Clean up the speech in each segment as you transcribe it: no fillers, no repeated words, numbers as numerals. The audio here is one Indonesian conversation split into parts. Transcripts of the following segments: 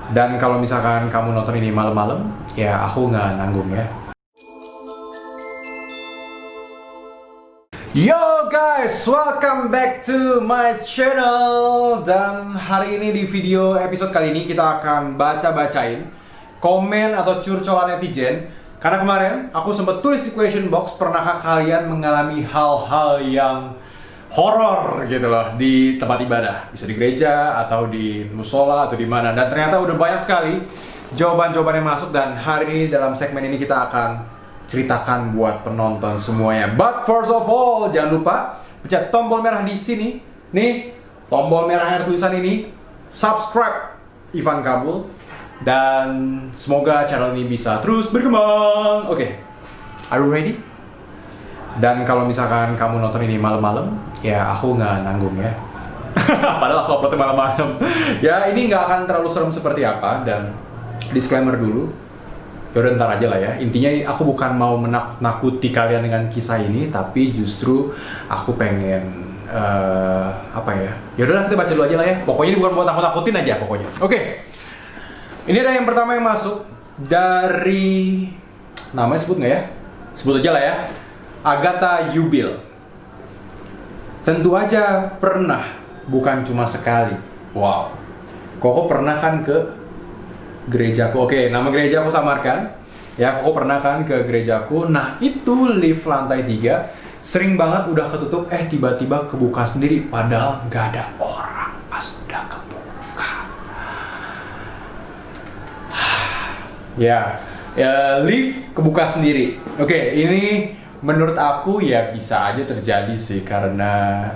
Dan kalau misalkan kamu nonton ini malam-malam, ya aku nggak nanggung ya. Yo guys, welcome back to my channel. Dan hari ini di video episode kali ini kita akan baca-bacain komen atau curcolan netizen. Karena kemarin aku sempat tulis di question box, pernahkah kalian mengalami hal-hal yang horor gitu loh di tempat ibadah, bisa di gereja atau di musola atau di mana. Dan ternyata udah banyak sekali jawaban-jawaban yang masuk, dan hari ini dalam segmen ini kita akan ceritakan buat penonton semuanya. But first of all, jangan lupa pencet tombol merah di sini. Nih, tombol merah yang tulisan ini, subscribe Ivan Kabul, dan semoga channel ini bisa terus berkembang. Oke, are you ready? Dan kalau misalkan kamu nonton ini malam-malam, ya aku nggak nanggung ya. Padahal aku uploadnya malam-malam. Ya ini nggak akan terlalu serem seperti apa, dan disclaimer dulu. Yaudah ntar aja lah ya. Intinya aku bukan mau menakut-nakuti kalian dengan kisah ini, tapi justru aku pengen apa ya? Yaudahlah kita baca dulu aja lah ya. Pokoknya ini bukan buat nakut-nakutin aja pokoknya. Oke. Ini ada yang pertama yang masuk dari, namanya sebut nggak ya? Sebut aja lah ya. Agatha Yubil. Tentu aja pernah, bukan cuma sekali. Wow. Koko pernah kan ke gerejaku. Oke, nama gereja aku samarkan. Ya, Koko pernah kan ke gerejaku. Nah, itu lift lantai 3. Sering banget udah ketutup, tiba-tiba kebuka sendiri. Padahal nggak ada orang pas udah kebuka. Ya, lift kebuka sendiri. Oke, ini menurut aku ya bisa aja terjadi sih, karena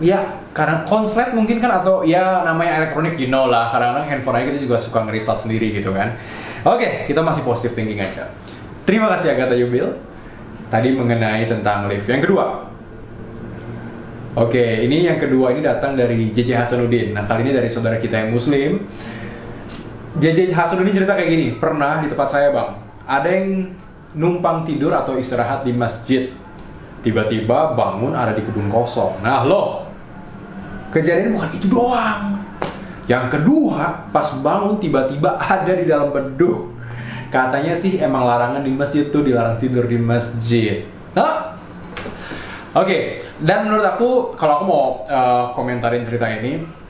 ya karena konslet mungkin kan, atau ya namanya elektronik, you know lah, kadang-kadang handphone aja kita juga suka nge-restart sendiri gitu kan. Oke, kita masih positive thinking aja. Terima kasih Agatha Yubil tadi mengenai tentang lift. Yang kedua, oke, ini yang kedua ini datang dari JJ Hasanuddin. Nah, kali ini dari saudara kita yang muslim. JJ Hasanuddin cerita kayak gini, pernah di tempat saya bang, ada yang numpang tidur atau istirahat di masjid, tiba-tiba bangun ada di kebun kosong. Nah loh, kejadian bukan itu doang. Yang kedua, pas bangun tiba-tiba ada di dalam bedug. Katanya sih emang larangan di masjid tuh, dilarang tidur di masjid. Nah, oke. Dan menurut aku, kalau aku mau komentarin cerita ini,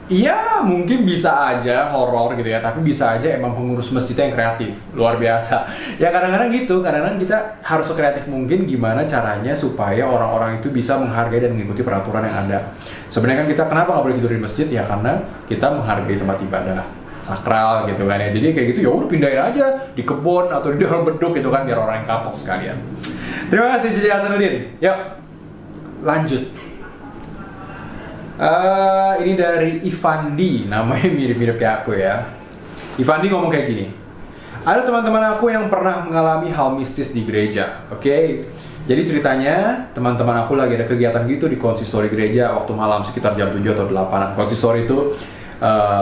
iya mungkin bisa aja horor gitu ya, tapi bisa aja emang pengurus masjidnya yang kreatif, luar biasa. Ya kadang-kadang gitu, kadang-kadang kita harus sekreatif mungkin gimana caranya supaya orang-orang itu bisa menghargai dan mengikuti peraturan yang ada. Sebenarnya kan kita kenapa nggak boleh tidur di masjid ya, karena kita menghargai tempat ibadah sakral gitu kan ya. Jadi kayak gitu ya udah pindahin aja di kebun atau di dalam beduk gitu kan, biar orang yang kapok sekalian. Terima kasih JJ Hasanuddin. Yuk lanjut. Ini dari Ivandi, namanya mirip-mirip kayak aku ya. Ivandi ngomong kayak gini, ada teman-teman aku yang pernah mengalami hal mistis di gereja. Oke, jadi ceritanya teman-teman aku lagi ada kegiatan gitu di konsistori gereja waktu malam sekitar jam 7 atau 8an. Konsistori itu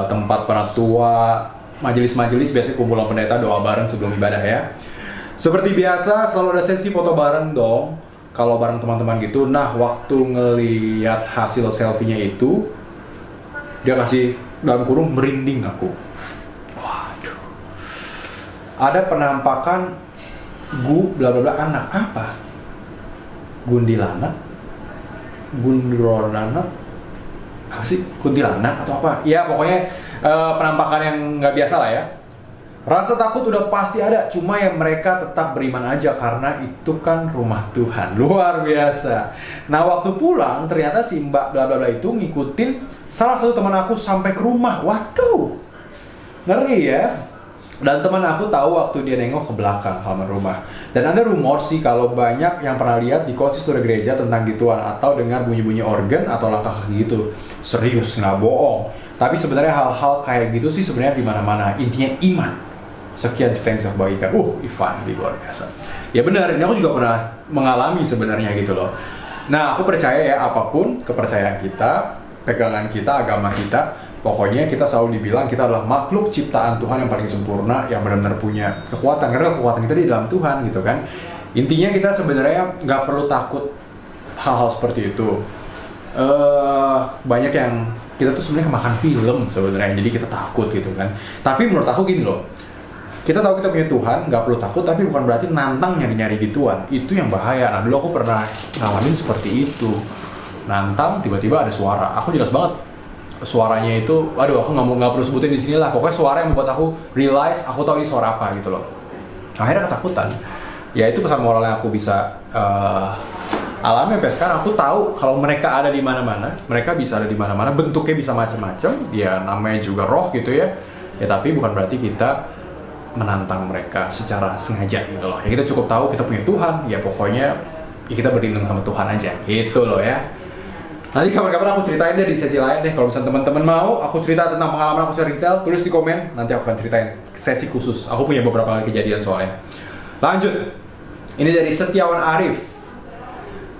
tempat penatua, majelis-majelis biasanya kumpulan pendeta doa bareng sebelum ibadah ya. Seperti biasa selalu ada sesi foto bareng dong, kalau bareng teman-teman gitu. Nah, waktu ngelihat hasil selfie-nya itu, dia kasih dalam kurung merinding aku. Waduh. Ada penampakan bla bla bla anak apa? Gundilana? Gundronana? Apa sih? Kuntilanak atau apa? Ya pokoknya penampakan yang nggak biasa lah ya. Rasa takut udah pasti ada, cuma yang mereka tetap beriman aja karena itu kan rumah Tuhan. Luar biasa. Nah, waktu pulang ternyata si Mbak bla bla bla itu ngikutin salah satu teman aku sampai ke rumah. Waduh. Ngeri ya. Dan teman aku tahu waktu dia nengok ke belakang halaman rumah. Dan ada rumor sih kalau banyak yang pernah lihat di konsistori gereja tentang gituan atau dengar bunyi-bunyi organ atau langkah kaki gitu. Serius, nggak bohong. Tapi sebenarnya hal-hal kayak gitu sih sebenarnya di mana-mana. Intinya iman. Sekian cerita yang bisa aku bagikan. Ivan, luar biasa. Ya benar, ini aku juga pernah mengalami sebenarnya gitu loh. Nah, aku percaya ya, apapun kepercayaan kita, pegangan kita, agama kita, pokoknya kita selalu dibilang kita adalah makhluk ciptaan Tuhan yang paling sempurna, yang benar-benar punya kekuatan. Karena kekuatan kita di dalam Tuhan gitu kan. Intinya kita sebenarnya nggak perlu takut hal-hal seperti itu. Banyak yang kita tuh sebenarnya kemakan film sebenarnya, jadi kita takut gitu kan. Tapi menurut aku gini loh, kita tahu kita punya Tuhan, nggak perlu takut, tapi bukan berarti nantang nyari gituan. Itu yang bahaya. Nah dulu aku pernah ngalamin seperti itu. Nantang, tiba-tiba ada suara. Aku jelas banget suaranya itu, aduh aku nggak perlu sebutin di sini lah. Pokoknya suara yang membuat aku realize, aku tahu ini suara apa gitu loh. Akhirnya ketakutan. Ya itu pesan moral yang aku bisa alami sampai sekarang. Aku tahu kalau mereka ada di mana-mana, mereka bisa ada di mana-mana, bentuknya bisa macam-macam. Ya namanya juga roh gitu ya. Ya tapi bukan berarti kita menantang mereka secara sengaja gitu loh. Ya kita cukup tahu kita punya Tuhan. Ya pokoknya ya kita berlindung sama Tuhan aja gitu loh ya. Nanti kapan-kapan aku ceritain deh di sesi lain deh. Kalau misalnya teman-teman mau aku cerita tentang pengalaman aku secara detail, tulis di komen. Nanti aku akan ceritain sesi khusus. Aku punya beberapa kali kejadian soalnya. Lanjut. Ini dari Setiawan Arif.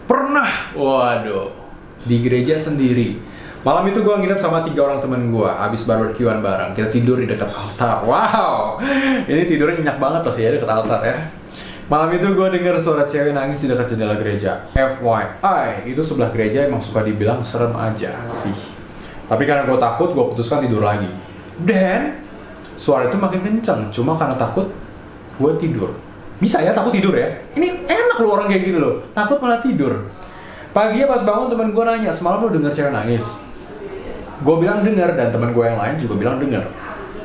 Pernah, waduh, di gereja sendiri. Malam itu gue nginep sama 3 orang temen gue. Habis barbekyuan bareng, kita tidur di dekat altar. Wow, ini tidurnya nyenyak banget pasti ya dekat altar ya. Malam itu gue denger suara cewek nangis di dekat jendela gereja. FYI, itu sebelah gereja emang suka dibilang serem aja sih. Tapi karena gue takut, gue putuskan tidur lagi. Dan suara itu makin kenceng, cuma karena takut, gue tidur. Bisa ya takut tidur ya? Ini enak loh orang kayak gini loh, takut malah tidur. Paginya pas bangun temen gue nanya, semalam lo denger cewek nangis? Gue bilang denger, dan temen gue yang lain juga bilang denger.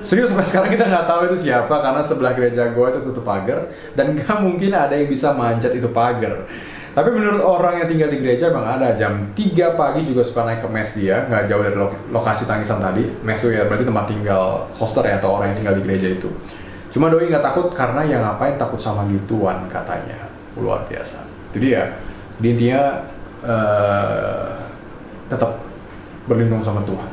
Serius sampai sekarang kita nggak tahu itu siapa, karena sebelah gereja gue itu tutup pagar, dan gak mungkin ada yang bisa manjat itu pagar. Tapi menurut orang yang tinggal di gereja emang ada, jam 3 pagi juga suka naik ke mes dia, nggak jauh dari lokasi tangisan tadi. Mes itu ya berarti tempat tinggal hoster ya, atau orang yang tinggal di gereja itu. Cuma doi nggak takut karena yang ngapain takut sama gituan katanya. Luar biasa. Jadi ya, di intinya tetap berlindung sama Tuhan.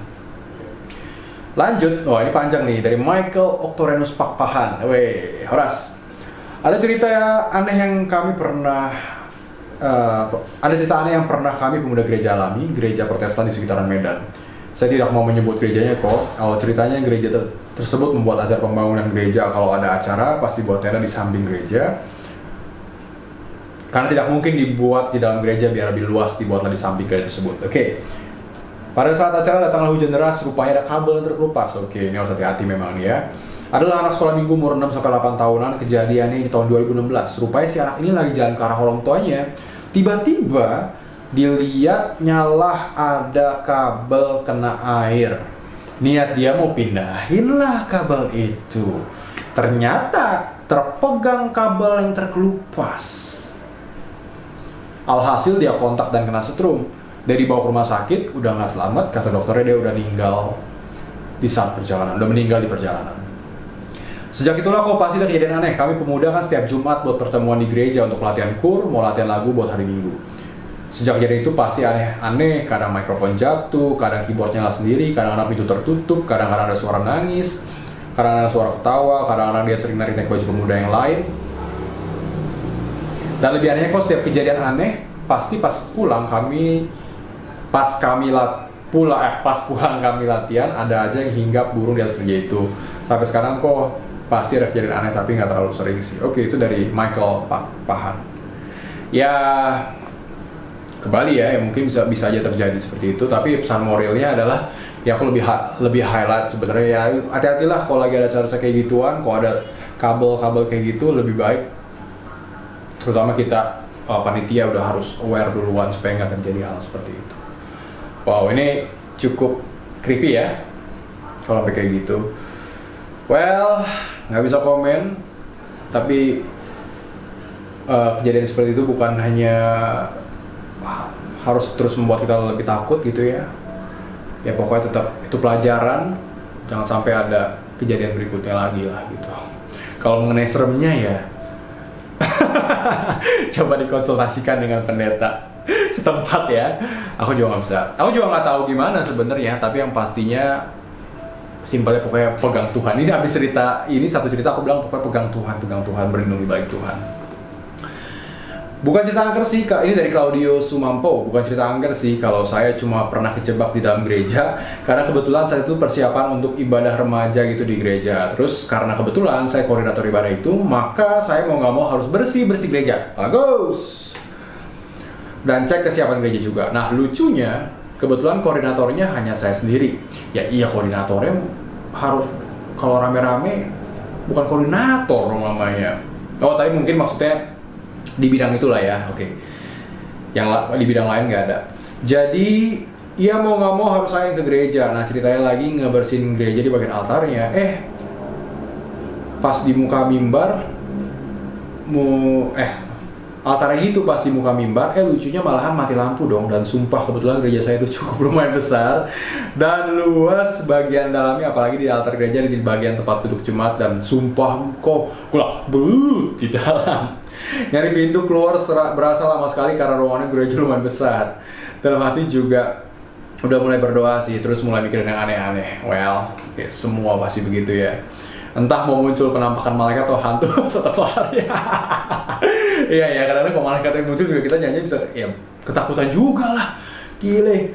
Lanjut, ini panjang nih dari Michael Octorenus Pakpahan. Weh, Horas. Ada cerita aneh yang kami pernah yang pernah kami pemuda gereja alami, gereja Protestan di sekitaran Medan. Saya tidak mau menyebut gerejanya kok. Kalau ceritanya gereja tersebut membuat acara pembangunan gereja. Kalau ada acara pasti buat tenda di samping gereja. Karena tidak mungkin dibuat di dalam gereja biar lebih luas, dibuatlah di samping gereja tersebut. Oke. Pada saat acara datanglah hujan deras, rupanya ada kabel yang terkelupas. Oke, ini harus hati-hati memang nih ya. Adalah anak sekolah minggu umur 6-8 tahunan, kejadiannya di tahun 2016. Rupanya si anak ini lagi jalan ke arah orang tuanya. Tiba-tiba dilihat nyalah ada kabel kena air. Niat dia mau pindahin lah kabel itu. Ternyata terpegang kabel yang terkelupas. Alhasil dia kontak dan kena setrum. Dia dibawa ke rumah sakit, udah nggak selamat. Kata dokternya dia udah meninggal di saat perjalanan, udah meninggal di perjalanan. Sejak itulah kok pasti ada kejadian aneh. Kami pemuda kan setiap Jumat buat pertemuan di gereja untuk latihan kur, mau latihan lagu buat hari Minggu. Sejak kejadian itu pasti aneh-aneh, kadang mikrofon jatuh, kadang keyboardnya nyala sendiri, kadang-kadang pintu tertutup, kadang-kadang ada suara nangis, kadang-kadang ada suara ketawa, kadang-kadang dia sering narik baju pemuda yang lain. Dan lebih anehnya kok setiap kejadian aneh, pasti pas pulang kami latihan, ada aja yang hinggap burung di atas meja itu. Sampai sekarang kok pasti ada kejadian aneh, tapi nggak terlalu sering sih. Oke, itu dari Michael Pahan. Ya, kembali ya mungkin bisa aja terjadi seperti itu. Tapi pesan moralnya adalah, ya aku lebih highlight sebenarnya ya, hati-hatilah kalau lagi ada acara kayak gituan, kalau ada kabel-kabel kayak gitu lebih baik. Terutama kita panitia udah harus aware duluan supaya nggak terjadi hal seperti itu. Wow, ini cukup creepy ya kalau sampai kayak gitu. Well, nggak bisa komen, tapi kejadian seperti itu bukan hanya harus terus membuat kita lebih takut gitu ya. Ya pokoknya tetap itu pelajaran, jangan sampai ada kejadian berikutnya lagi lah gitu. Kalau mengenai seremnya ya, coba dikonsultasikan dengan pendeta setempat ya. Aku juga nggak tahu gimana sebenarnya, tapi yang pastinya simpelnya pokoknya pegang Tuhan. Ini habis satu cerita aku bilang pokoknya pegang Tuhan, berlindung di balik Tuhan. Bukan cerita angker sih, ini dari Claudio Sumampo. Bukan cerita angker sih kalau saya cuma pernah kejebak di dalam gereja, karena kebetulan saat itu persiapan untuk ibadah remaja gitu di gereja. Terus karena kebetulan saya koordinator ibadah itu, maka saya mau nggak mau harus bersih gereja. Bagus. Dan cek kesiapan gereja juga. Nah lucunya, kebetulan koordinatornya hanya saya sendiri. Ya iya, koordinatornya harus, kalau rame-rame bukan koordinator dong namanya. Oh tapi mungkin maksudnya di bidang itulah ya, oke. Yang di bidang lain nggak ada. Jadi ya mau nggak mau harus saya ke gereja. Nah ceritanya lagi ngebersihin gereja di bagian altarnya. Pas di muka mimbar altarnya itu pas di muka mimbar, lucunya malahan mati lampu dong. Dan sumpah kebetulan gereja saya itu cukup lumayan besar dan luas bagian dalamnya, apalagi di altar gereja di bagian tempat duduk jemaat. Dan sumpah kok kulak belut di dalam. Nyari pintu keluar berasa lama sekali karena ruangannya gereja lumayan besar. Dalam hati juga udah mulai berdoa sih, terus mulai mikirin yang aneh-aneh. Well, semua pasti begitu ya. Entah mau muncul penampakan malaikat atau hantu, tetap lari. Iya, kadang-kadang kalau malaikat yang muncul juga kita nyanyi bisa, ya ketakutan juga lah. Gile.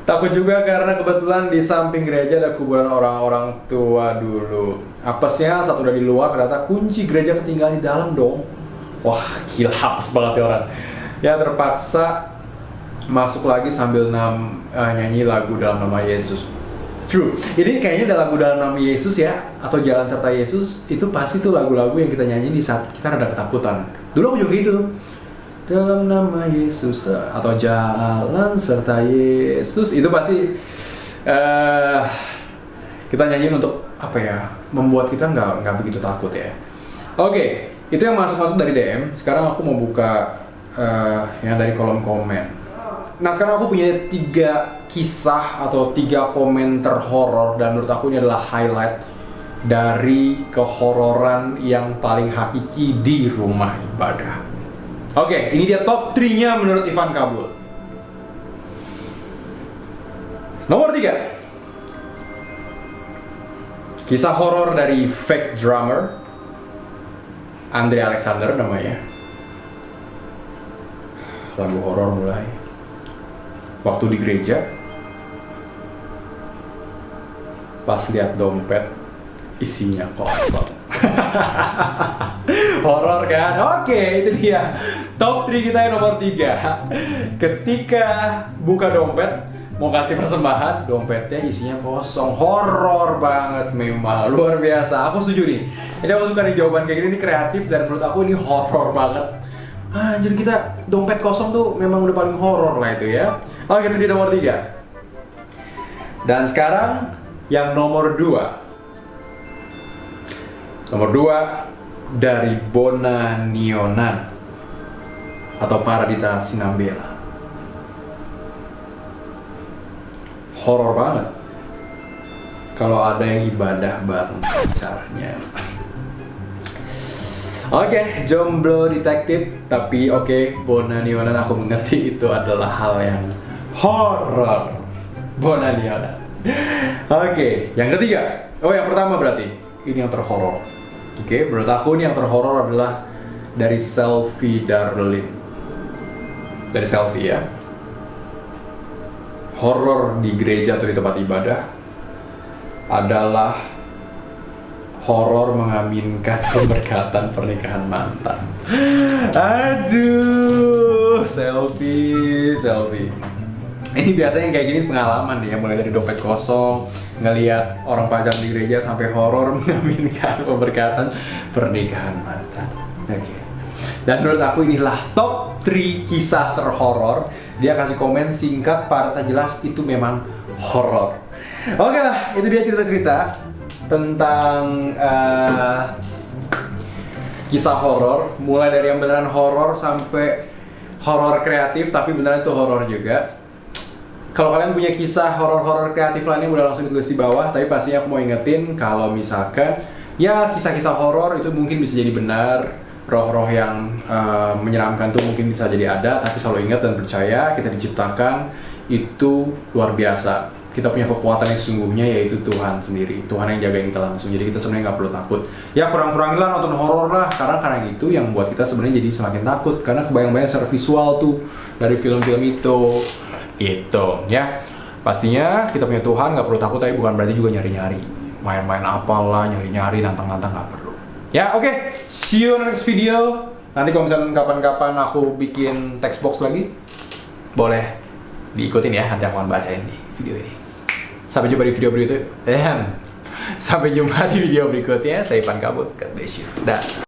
Takut juga karena kebetulan di samping gereja ada kuburan orang-orang tua dulu. Apesnya saat udah di luar ternyata kunci gereja ketinggalan di dalam dong. Wah, gila apes banget ya orang. Ya terpaksa masuk lagi sambil nyanyi lagu dalam nama Yesus. True, ini kayaknya ada lagu dalam nama Yesus ya, atau Jalan Serta Yesus. Itu pasti tuh lagu-lagu yang kita nyanyi di saat kita ada ketakutan. Dulu aku juga gitu tuh, dalam nama Yesus atau Jalan Serta Yesus. Itu pasti kita nyanyiin untuk apa ya, membuat kita nggak begitu takut ya. Oke, itu yang masuk dari DM. Sekarang aku mau buka yang dari kolom komen. Nah sekarang aku punya 3 kisah atau 3 komen terhoror, dan menurut aku ini adalah highlight dari kehororan yang paling hakiki di rumah ibadah. Oke, ini dia top 3-nya menurut Ivan Kabul. Nomor 3, kisah horor dari fake drummer Andre Alexander namanya. Lagu horor mulai waktu di gereja, pas lihat dompet isinya kosong. Horor kan? Oke, itu dia top 3 kita yang nomor 3. Ketika buka dompet mau kasih persembahan, dompetnya isinya kosong. Horor banget memang, luar biasa. Aku setuju nih. Ini aku suka nih jawaban kayak gini, ini kreatif dan menurut aku ini horor banget. Jadi kita dompet kosong tuh memang udah paling horor lah itu ya. Oke, itu di nomor 3. Dan sekarang yang nomor 2. Nomor 2 dari Bona Nionan atau Paradita Sinambela. Horor banget kalau ada yang ibadah bareng pacarnya. Oke, jomblo detektif, tapi oke, Bona Nionan aku mengerti itu adalah hal yang horor. Bona Nionan. Oke, yang ketiga. Oh, yang pertama berarti ini yang terhoror. Oke, menurut aku ini yang terhoror adalah dari Selfie Darlin. Dari Selfie ya. Horor di gereja atau di tempat ibadah adalah horor mengaminkan pemberkatan pernikahan mantan. Aduh, Selfie. Ini biasanya kayak gini pengalaman nih ya, mulai dari dompet kosong, ngelihat orang pacaran di gereja, sampai horor mengaminkan pemberkatan pernikahan mantan. Oke. Dan menurut aku inilah top 3 kisah terhoror. Dia kasih komen singkat, padat, jelas, itu memang horor. Oke lah, itu dia cerita-cerita tentang kisah horor, mulai dari yang beneran horor sampai horor kreatif tapi beneran itu horor juga. Kalau kalian punya kisah horor-horor kreatif lainnya udah langsung ditulis di bawah. Tapi pastinya aku mau ingetin kalau misalkan ya kisah-kisah horor itu mungkin bisa jadi benar, roh-roh yang menyeramkan tuh mungkin bisa jadi ada, tapi selalu ingat dan percaya kita diciptakan itu luar biasa. Kita punya kekuatan yang sesungguhnya, yaitu Tuhan sendiri. Tuhan yang jagain kita langsung. Jadi kita sebenarnya nggak perlu takut. Ya kurang-kurangilah nonton horor lah, karena itu yang buat kita sebenarnya jadi semakin takut. Karena kebayang-bayang secara visual tuh dari film-film itu. Itu ya. Pastinya kita punya Tuhan, nggak perlu takut, tapi bukan berarti juga nyari-nyari. Main-main apalah, nyari-nyari, nantang-nantang nggak perlu. Ya oke. See you next video. Nanti kalau misalnya kapan-kapan aku bikin text box lagi, boleh diikutin ya, nanti aku akan bacain di video ini. Sampai jumpa di video berikutnya. Sampai jumpa di video berikutnya. Saya Ipan Kabut. God bless you. Dah.